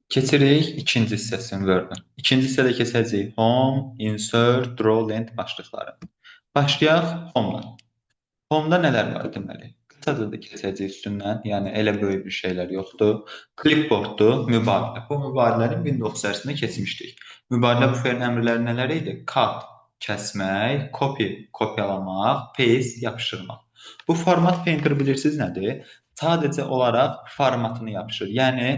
Keçirik ikinci hissəsini Word-ün. İkinci hissədə keçəcəyik Home, Insert, Drawland başlıqları. Başlayaq Home-dan. Home-da nələr var deməli? Qısaca da keçəcəyik üstündən, yəni elə böyük bir şeylər yoxdur. Clipboard-dur, mübadilə. Bu mübadilənin Windows sərisində keçmişdik. Mübadilə buferin əmrləri nələr idi? Cut, kəsmək, copy, kopyalamaq, paste, yapışdırmaq. Bu format painter bilirsiniz nədir? Sadəcə olaraq formatını yapışır. Yəni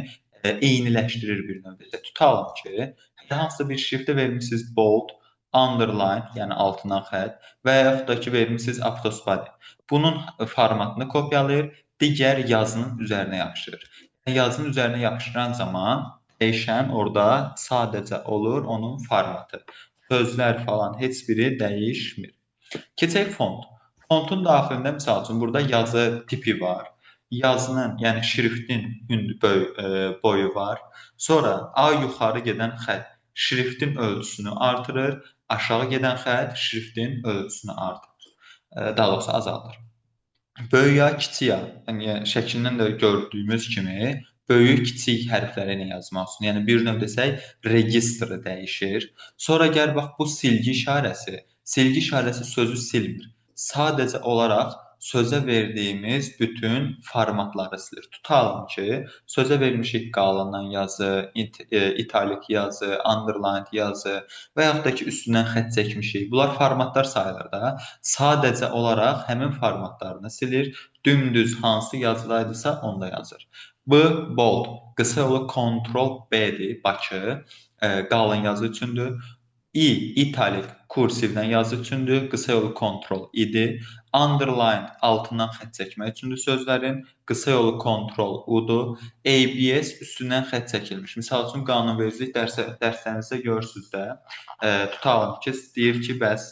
eyniləşdirir bir növdə. Tutalım ki, hər hansısa bir şriftə vermisiniz bold, underline, yəni altından xətt və yaxud da ki vermisiniz apostrophe. Bunun formatını kopyalayır, digər yazının üzərinə yapışdırır. Yazının üzərinə yapışdıran zaman dəyişən orada sadəcə olur onun formatı. Sözlər falan heç biri dəyişmir. Keçək font. Fontun daxilində məsəl üçün burada yazı tipi var. Yazının, yəni şriftin boyu var. Sonra A yuxarı gedən xətt şriftin ölçüsünü artırır, aşağı gedən xətt şriftin ölçüsünü artırır. Daha doğrusu azaldır. Böyük ya, kiçik ya. Yəni şəklindən də gördüyümüz kimi böyük, kiçik hərfləri ilə yazmaq üçün. Yəni bir növ desək, registri dəyişir. Sonra gəl bax bu silgi işarəsi. Silgi işarəsi sözü silmir. Sadəcə olaraq sözə verdiyimiz bütün formatları silir. Tutalım ki, sözə vermişik qalından yazı, italik yazı, underline yazı və yaxud da ki, üstündən xətt çəkmişik. Bunlar formatlar sayılır da. Sadəcə olaraq həmin formatlarını silir. Dümdüz hansı yazıdaydısa onda yazır. Bu bold, qısa yolu Ctrl-B-dir, Bakı, qalın yazı üçündür. İtalik kursivdən yazı üçündür, qısa yolu Ctrl-İ-dir. Underline altından xətt çəkmək üçündür sözlərin, qısa yolu Ctrl-U-dur. ABS üstündən xətt çəkilmiş. Misal üçün qanunvericilik dərslərinizdə görürsüz də, tutalım ki, deyir ki, bəs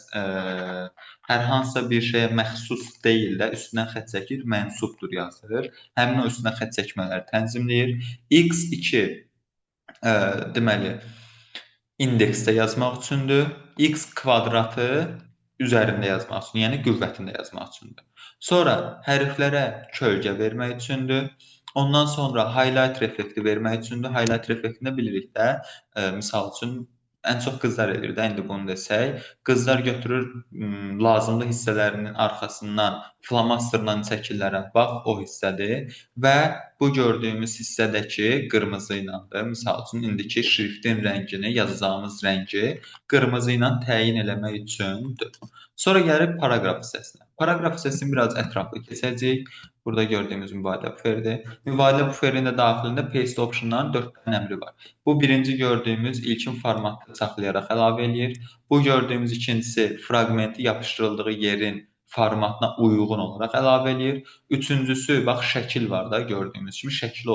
hər hansısa bir şeyə məxsus deyil də, üstündən xətt çəkir, mənsubdur yazır. Həmin o üstündən xətt çəkmələri tənzimləyir. X2 deməli indeksdə yazmaq üçündür. X kvadratı üzərində yazmaq üçün, yəni qüvvətində yazmaq üçündür. Sonra hərflərə kölgə vermək üçündür. Ondan sonra highlight effekti vermək üçündür. Highlight effektini bilirik də, misal üçün ən çox qızlar edir də, indi bunu desək. Qızlar götürür lazımlı hissələrinin arxasından flomasterla çəkirlər. Bax, o hissədir və bu gördüyümüz hissədəki qırmızı ilədir. Misal üçün indiki şriftin rəngini, yazacağımız rəngi qırmızı ilə təyin eləmək üçündür. Sonra gəlir paraqraf hissəsinə. Paraqraf hissəsini biraz ətraflı keçəcəyik. Burada gördüyümüz mübadilə buferidir. Mübadilə buferinin də daxilində paste optionların 4 dənə əmri var. Bu birinci gördüyümüz ilkin formatı saxlayaraq əlavə eləyir. Bu gördüyümüz ikincisi fraqmenti yapışdırıldığı yerin formatına uyğun olaraq əlavə eləyir. Üçüncüsü, bax şəkil var da, gördüyümüz kimi şəkil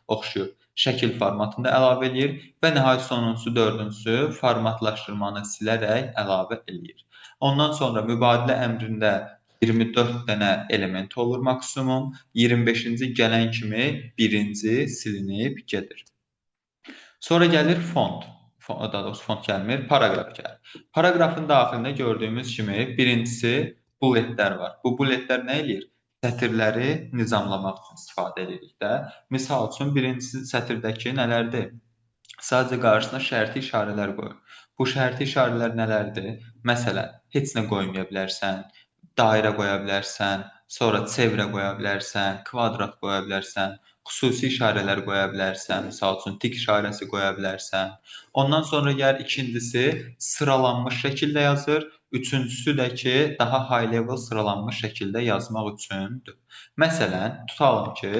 oxşuyur. Şəkil formatında əlavə eləyir və nəhayət sonuncusu, dördüncüsü formatlaşdırmanı silərək əlavə eləyir. Ondan sonra mübadilə əmrində 24 dənə element olur maksimum. 25-ci gələn kimi birinci silinib gedir. Sonra gəlir font. Daha doğrusu font gəlmir, paraqraf gəlir. Paraqrafın daxilində gördüyümüz kimi birincisi bulletlər var. Bu bulletlər nə eləyir? Sətirləri nizamlamaq üçün istifadə edirik də. Misal üçün birincisi sətirdəki nələrdir? Sadəcə qarşısına şərti işarələr qoyur. Bu şərti işarələr nələrdir? Məsələn, heç nə qoymaya bilərsən, dairə qoya bilərsən, sonra çevrə qoya bilərsən, kvadrat qoya bilərsən, xüsusi işarələr qoya bilərsən, misal üçün tik işarəsi qoya bilərsən. Ondan sonra gəlir ikincisi sıralanmış şəkildə yazır. Üçüncüsü də ki, daha high level sıralanmış şəkildə yazmaq üçündür. Məsələn, tutalım ki,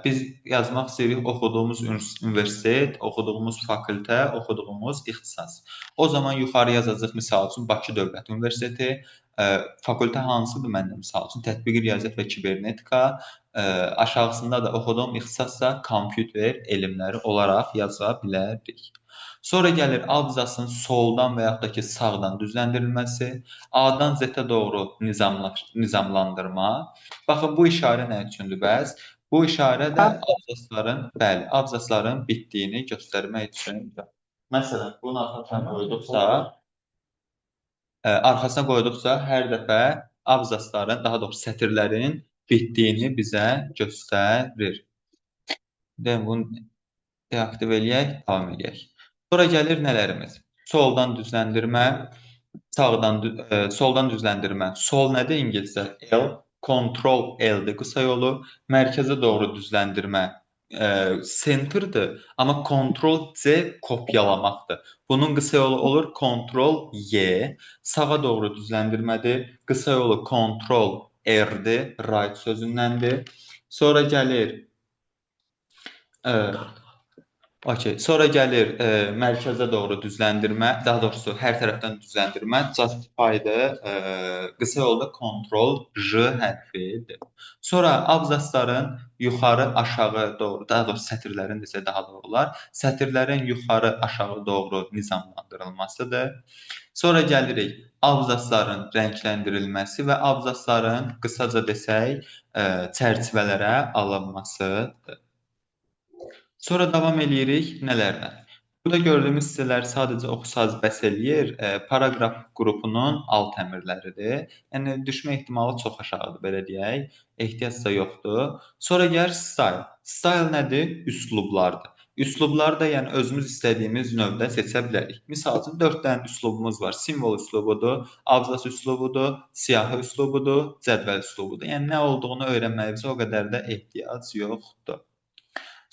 biz yazmaq istəyirik oxuduğumuz universitet, oxuduğumuz fakültə, oxuduğumuz ixtisas. O zaman yuxarı yazacağıq, misal üçün Bakı Dövlət Universiteti, fakültə hansıdır məndə misal üçün? Tətbiqi riyaziyyat və kibernetika, aşağısında da oxuduğum ixtisassa kompüter elmləri olaraq yaza bilərik. Sonra gəlir abzasın soldan və yaxud da ki, sağdan düzləndirilməsi, A-dan Z-ə doğru nizamlandırma. Baxın, bu işarə nə üçündür bəs? Bu işarə də abzasların bitdiyini göstərmək üçündür. Məsələn, bunun arxasına qoyduqca hər dəfə abzasların, daha doğrusu sətirlərin bitdiyini bizə göstərir. Deaktiv eləyək, davam eləyək. Sonra gəlir nələrimiz? Soldan düzləndirmə, soldan düzləndirmə. Sol nədir ingiliscə? L, Ctrl L-dir qısa yolu. Mərkəzə doğru düzləndirmə centerdir, amma Ctrl C kopyalamaqdır. Bunun qısa yolu olur Ctrl Y. Sağa doğru düzləndirmədir. Qısa yolu Ctrl R-dir, right sözündəndir. Sonra gəlir okey. Sonra gəlir mərkəzə doğru düzləndirmə, daha doğrusu hər tərəfdən düzləndirmə. Justify-dır, qısa yolda Ctrl J hərfidir. Sonra abzasların yuxarı aşağı doğru, daha doğrusu sətirlərin desə daha doğru olar. Sətirlərin yuxarı aşağı doğru nizamlandırılmasıdır. Sonra gəlirik abzasların rəngləndirilməsi və abzasların qısaca desək çərçivələrə alınmasıdır. Sonra davam eləyirik nələrdən? Burada gördüyümüz hissələr sadəcə oxusaz bəs eləyir. Paraqraf qrupunun alt əmrləridir. Yəni düşmə ehtimalı çox aşağıdır, belə deyək. Ehtiyac da yoxdur. Sonra gəlir style. Style nədir? Üslublardır. Üslubları da yəni özümüz istədiyimiz növdə seçə bilərik. Məsəl üçün 4 dənə üslubumuz var. Simvol üslubudur, abzas üslubudur, siyahı üslubudur, cədvəl üslubudur. Yəni nə olduğunu öyrənməyimizə o qədər də ehtiyac yoxdur.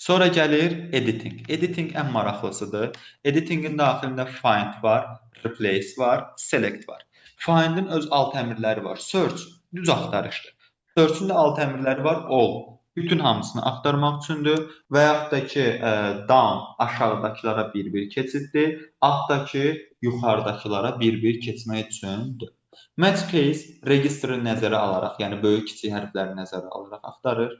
Sonra gəlir editing. Editing ən maraqlısıdır. Editingin daxilində find var, replace var, select var. Findin öz alt əmrləri var. Search düz axtarışdır. Search'ün də alt əmrləri var, all. Bütün hamısını axtarmaq üçündür və yaxud da ki, down aşağıdakılara bir-bir keçiddir, altdakı yuxarıdakılara bir-bir keçmək üçündür. Match case registri nəzərə alaraq, yəni böyük kiçik hərfləri nəzərə alaraq axtarır.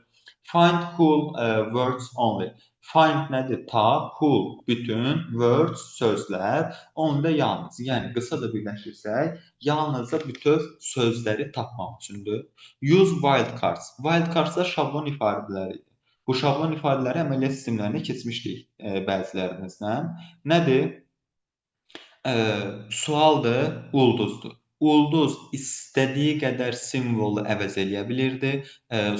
Find whole words only. Find nədir? Tap, whole bütün, words sözlər, only da yalnız. Yəni qısa da birləşirsək, yalnızca bütöv sözləri tapmaq üçündür. Use wildcards. Wildcards da şablon ifadələridir. Bu şablon ifadələri əməliyyat sistemlərinə keçmişdik bəzilərinizdən. Nədir? Sualdır, ulduzdur. Ulduz istədiyi qədər simvolu əvəz eləyə bilirdi.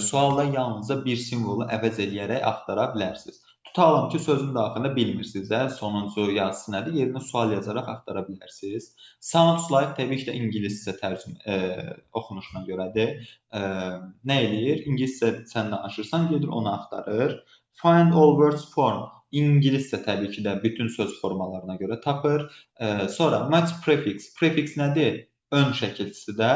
Sualda yalnızca bir simvolu əvəz eləyərək axtara bilərsiniz. Tutalım ki, sözün daxilində bilmirsiniz də, sonuncu yazısı nədir? Yerinə sual yazaraq axtara bilərsiniz. Sounds like təbii ki də ingiliscə tərcümə oxunuşuna görədir. Nə eləyir? İngiliscə sən danışırsan, gedir onu axtarır. Find all words form. İngiliscə təbii ki də bütün söz formalarına görə tapır. Sonra match prefix. Prefix nədir? Ön şəkilçisidə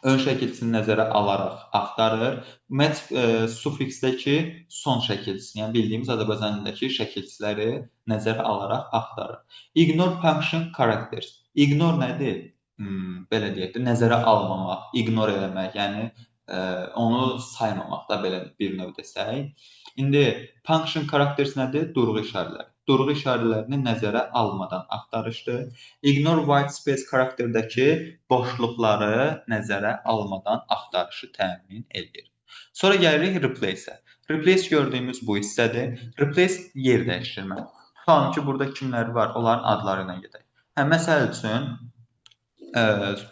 ön şəkilçisini nəzərə alaraq axtarır. Match suffiksdəki son şəkilçisini, yəni bildiyimiz Azərbaycan dilindəki şəkilçiləri nəzərə alaraq axtarır. Ignore function characters. Ignore nədir? Belə deyək də, nəzərə almamaq, ignore eləmək, yəni onu saymamaq da belə bir növ desək. İndi function characters nədir? Durğu işarələri. Durğu işarələrini nəzərə almadan axtarışdır. Ignore white space xarakterdəki boşluqları nəzərə almadan axtarışı təmin edir. Sonra gəlirik replace-ə. Replace gördüyümüz bu hissədir. Replace yer dəyişdirmə. Tutalım ki, burada kimlər var? Onların adları ilə gedək. Məsəl üçün,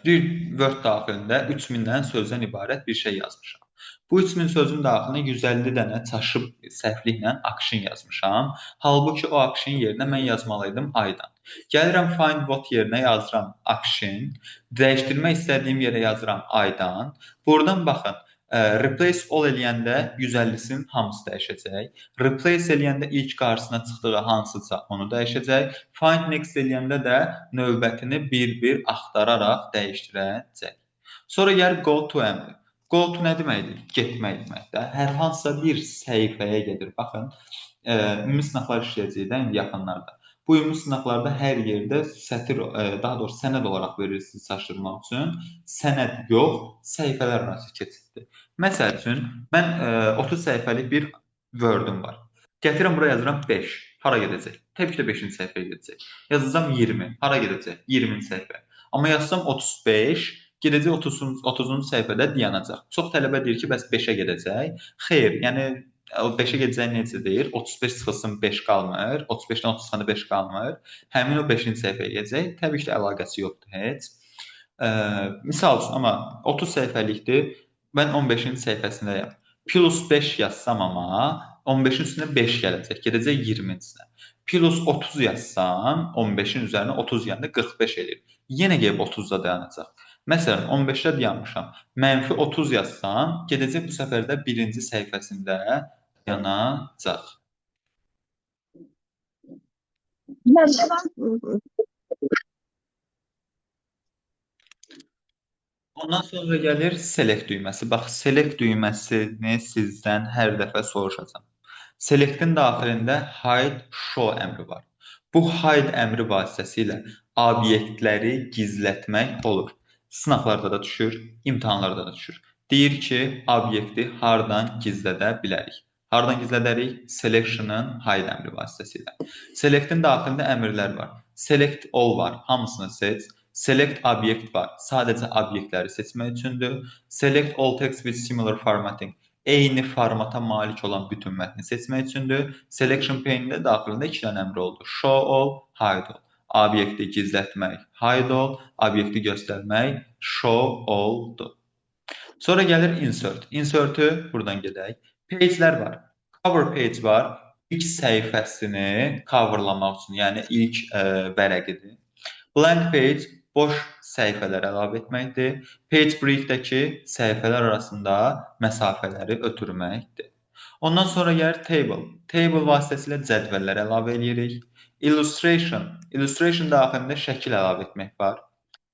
bir Word daxilində 3000-dən sözdən ibarət bir şey yazmışam. Bu 3000 sözün daxilində 150 dənə çaşıb səhvliklə action yazmışam. Halbuki o action yerinə mən yazmalıydım aydan. Gəlirəm find what yerinə yazıram action. Dəyişdirmək istədiyim yerə yazıram aydan. Buradan baxın, replace all eləyəndə 150-sinin hamısı dəyişəcək. Replace eləyəndə ilk qarşısına çıxdığı hansısa onu dəyişəcək. Find next eləyəndə də növbətini bir-bir axtararaq dəyişdirəcək. Sonra gəlir go to əmri. Go to nə deməkdir? Getmək deməkdir. Hər hansısa bir səhifəyə gedir. Baxın, ümumi sınaqlar işləyəcək də yaxınlarda. Bu ümumi sınaqlarda hər yerdə sətir, daha doğrusu sənəd olaraq verirsiniz çaşdırmaq üçün. Sənəd yox, səhifələr arası keçiddir. Məsəl üçün, mən 30 səhifəlik bir Word-üm var. Gətirəm bura yazıram 5. Hara gedəcək? Təbii ki də 5-ci səhifəyə gedəcək. Yazacam 20. Hara gedəcək? 20-ci səhifə. Amma yazsam 35, gedəcək 30-cu səhifədə dayanacaq. Çox tələbə deyir ki, bəs 5-ə gedəcək. Xeyr, yəni o 5-ə gedəcək necə deyir? 35 çıxılsın 5 qalmır. 35-dən 30 çıxanda 5 qalmır. Həmin o 5-ci səhifəyə gedəcək. Təbii ki də əlaqəsi yoxdur heç. Misal üçün, amma 30 səhifəlikdir. Mən 15-ci səhifəsindəyəm. Plus 5 yazsam amma 15-in üstünə 5 gələcək, gedəcək 20-sinə. Plus 30 yazsan, 15-in üzərinə 30 yəni 45 edir. Yenə gəlib 30-da dayanacaq. Məsələn, 15-də dayanmışam. Mənfi 30 yazsan, gedəcək bu səfər də birinci səhifəsində dayanacaq. Ondan sonra gəlir select düyməsi. Bax, select düyməsini sizdən hər dəfə soruşacağam. Selectin daxilində hide show əmri var. Bu hide əmri vasitəsilə obyektləri gizlətmək olur. Sınaqlarda da düşür, imtahanlarda da düşür. Deyir ki, obyekti hardan gizlədə bilərik? Hardan gizlədərik? Selection-ın hide əmri vasitəsilə. Selectin daxilində əmrlər var. Select all var, hamısını seç. Select obyekt var, sadəcə obyektləri seçmək üçündür. Select all text with similar formatting, eyni formata malik olan bütün mətni seçmək üçündür. Selection pane-də daxilində 2 dənə əmr oldu. Show all, hide all. Obyekti gizlətmək, hide all, obyekti göstərmək, show all-dur. Sonra gəlir insert. Insert-ü buradan gedək. Page-lər var. Cover page var. İlk səhifəsini coverlamaq üçün, yəni ilk vərəqidir. Blank page boş səhifələr əlavə etməkdir. Page break-dəki səhifələr arasında məsafələri ötürməkdir. Ondan sonra gəlir table. Table vasitəsilə cədvəllər əlavə edirik. Illustration. Illustration daxilində şəkil əlavə etmək var.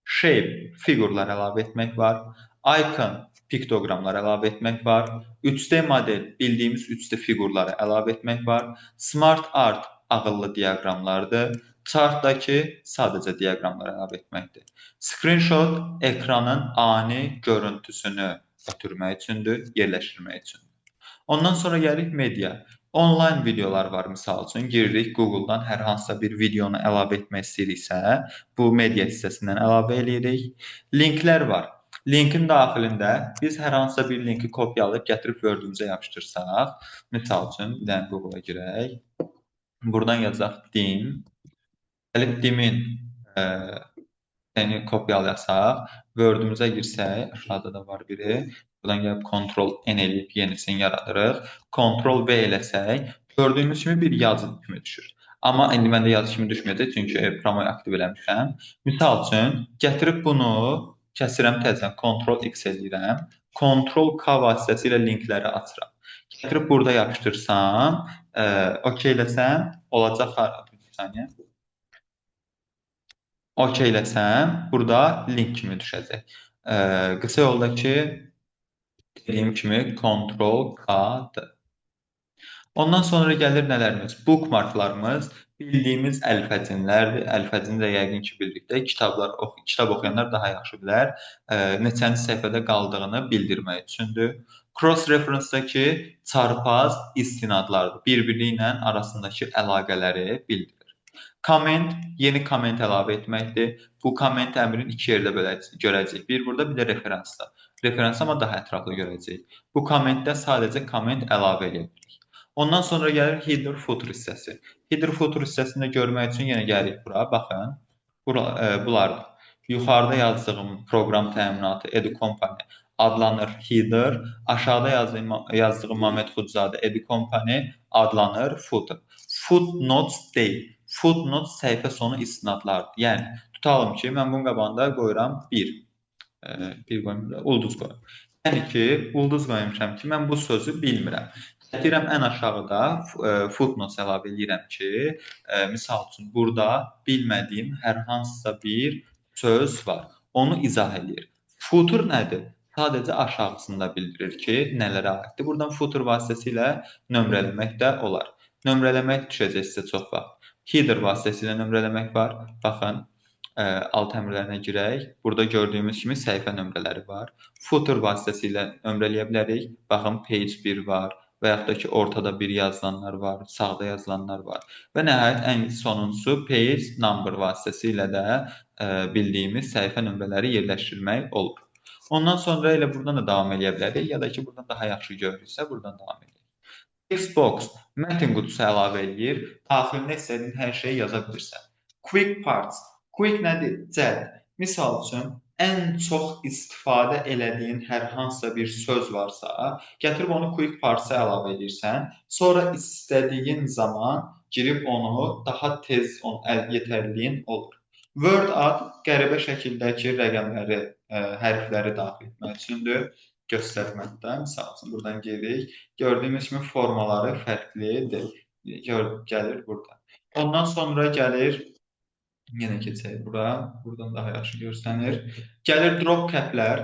Shape, fiqurlar əlavə etmək var. Icon, piktoqramlar əlavə etmək var. 3D model, bildiyimiz 3D fiqurları əlavə etmək var. Smart art, ağıllı diaqramlardır. Chartdakı sadəcə diaqramlar əlavə etməkdir. Screenshot, ekranın ani görüntüsünü ötürmək üçündür, yerləşdirmək üçündür. Ondan sonra gəlirik media. Onlayn videolar var, misal üçün. Giririk Google-dan hər hansısa bir videonu əlavə etmək istəyiriksə, bu media hissəsindən əlavə edirik. Linklər var. Linkin daxilində biz hər hansısa bir linki kopyalayıb gətirib Word-ümüzə yapışdırsaq, misal üçün bir dənə Google-a girək. Buradan yazacaq dim. Gəlib dimin kopyalayasaq, Word-ümüzə girsək, aşağıda da var biri. Buradan gəlib Ctrl-N eləyib yenisini yaradırıq. Ctrl-V eləsək, gördüyümüz kimi bir yazı kimi düşür. Amma indi məndə yazı kimi düşməyəcək, çünki promoyu aktiv eləmişəm. Misal üçün, gətirib bunu kəsirəm təzədən, Ctrl-X eləyirəm. Ctrl-K vasitəsilə linkləri açıram. Gətirib burada yapışdırsam, OK eləsəm, olacaq bir saniyə. OK eləsəm, burada link kimi düşəcək. Qısa yoldakı dediyim kimi Ctrl-K-dır. Ondan sonra gəlir nələrimiz? Bookmarklarımız bildiyimiz əlfəcinlərdir. Əlfəcini də yəqin ki bildik də, kitab oxuyanlar daha yaxşı bilər. Neçənci səhifədə qaldığını bildirmək üçündür. Cross-reference-dakı çarpaz istinadlardır. Bir-biri ilə arasındakı əlaqələri bildirir. Comment, yeni comment əlavə etməkdir. Bu comment əmrini 2 yerdə görəcəyik. Bir burada, bir də referansda. Referans amma daha ətraflı görəcəyik. Bu commentdə sadəcə comment əlavə edə bilirik. Ondan sonra gəlir header footer hissəsi. Header footer hissəsində görmək üçün yenə gəlirik bura. Baxın, bunlardır. Yuxarıda yazdığım proqram təminatı EduCompany adlanır header. Aşağıda yazdığım Mamed Xudzadə EduCompany adlanır footer. Footnotes deyil. Footnotes səhifə sonu istinadlardır. Yəni, tutalım ki, mən bunun qabağında qoyuram 1. Ulduz qoyuram. Yəni ki, ulduz qoymuşam ki, mən bu sözü bilmirəm. Gətirəm ən aşağıda footnotes əlavə edirəm ki, misal üçün, burada bilmədiyim hər hansısa bir söz var. Onu izah edir. Footer nədir? Sadəcə aşağısında bildirir ki, nələrə aiddir. Buradan footer vasitəsilə nömrələmək də olar. Nömrələmək düşəcək sizə çox vaxt. Header vasitəsilə nömrələmək var. Baxın, alt əmrlərinə girək. Burada gördüyümüz kimi səhifə nömrələri var. Footer vasitəsilə nömrələyə bilərik. Baxın, page 1 var və yaxud da ki, ortada bir yazılanlar var, sağda yazılanlar var. Və nəhayət, ən sonuncusu page number vasitəsilə də bildiyimiz səhifə nömrələri yerləşdirmək olur. Ondan sonra elə buradan da davam edə bilərik, ya da ki, buradan daha yaxşı görürsə, buradan davam edə bilərik. Textbox mətn qutusu əlavə edir. Daxilində istədiyin hər şeyi yaza bilirsən. Quick parts. Quick nədir? Cəld. Misal üçün, ən çox istifadə elədiyin hər hansısa bir söz varsa, gətirib onu quick parse əlavə edirsən, sonra istədiyin zaman girib onu daha tez yetərliyin olur. Word ad qəribə şəkildəki rəqəmləri, hərfləri daxil etmək üçündür. Göstərməkdə, misal üçün, buradan gedirik. Gördüyümüz kimi formaları fərqlidir. Gəlir burada. Ondan sonra gəlir, yenə keçək bura. Buradan daha yaxşı görsənir. Gəlir drop cap'lər.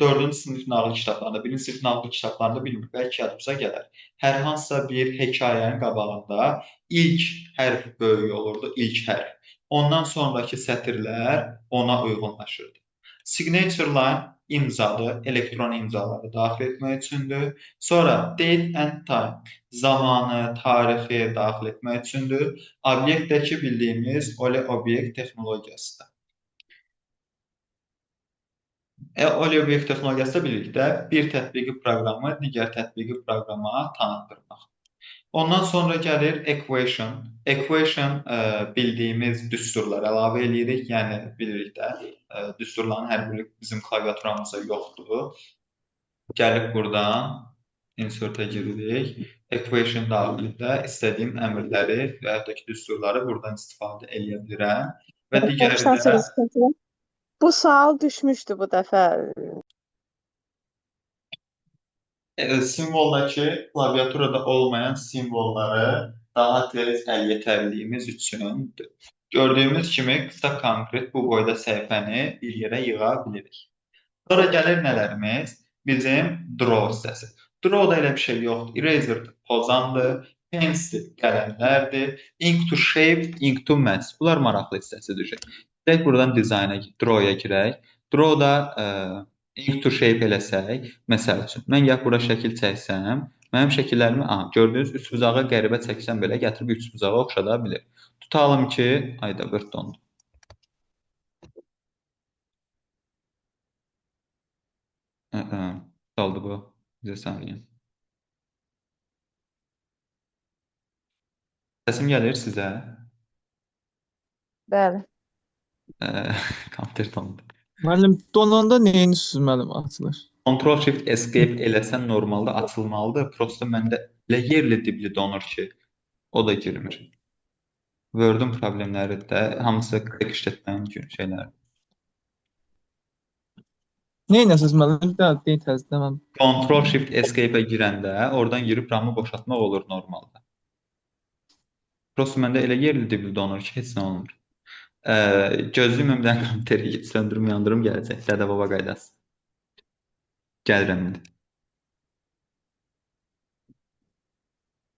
4-cü sinif nağıl kitablarında, 1-ci sinif nağıl kitablarında bilmiyorum, bəlkə yadınıza gələr. Hər hansısa bir hekayənin qabağında ilk hərf böyük olurdu, ilk hərf. Ondan sonraki sətirlər ona uyğunlaşırdı. Signature line imzadır, elektron imzaları daxil etmək üçündür. Sonra date and time, zamanı, tarixi daxil etmək üçündür. Obyektdəki bildiyimiz obyekt texnologiyasıdır. Obyekt texnologiyası bilirik də, bir tətbiqi proqramı digər tətbiqi proqrama tanıtdırmaq. Ondan sonra gəlir equation. Equation bildiyimiz düsturlar əlavə eləyirik. Yəni bilirik də, düsturların hər biri bizim klaviaturamızda yoxdur. Gəlib buradan insert-ə giririk. Equation daxilində istədiyim əmrləri və ya da ki, düsturları buradan istifadə edə bilirəm. Və digəri də bu sual düşmüşdü bu dəfə. Simvoldakı klaviaturada olmayan simvolları daha tez əldə etərdiyimiz üçündür. Gördüyümüz kimi qısa konkret bu boyda səhifəni bir yerə yığa bilirik. Sonra gəlir nələrimiz? Bizim draw hissəsi. Draw-da elə bir şey yoxdur. Eraser pozandır, pencil qələmlərdir, ink to shape, ink to match. Bunlar maraqlı hissəsidir. Gələk buradan dizayna, draw-ya girək. Draw-da ink to shape eləsək, məsəl üçün, mən gəlib bura şəkil çəksəm, mənim şəkillərimi, gördüyünüz üçbucağı qəribə çəksəm belə gətirib üçbucağa oxşada bilir. Tutalım ki, ayda 40 dondur. Qaldı bu. Bizə saniyə. Səsim gəlir sizə? Bəli. Kompüter dondu. Müəllim, donanda neyini süzməlim açılır? Ctrl Shift Escape eləsən normalda açılmalıdır. Prosta məndə elə yerli dibli donur ki, o da girmir. Word-un problemləri də hamısı quick işlətmənin şeyləri. Neynəsiz müəllim? Bir daha deyin təzədən. Ctrl Shift Escape-ə girəndə oradan girib RAM-ı boşaltmaq olur normalda. Prosta məndə elə yerli dibli donur ki, heç nə olmur. Gözlüyüm bir dənə kompüteri söndürüm, yandırım gələcək. Dədə baba qaydası. Gəlirəm indi.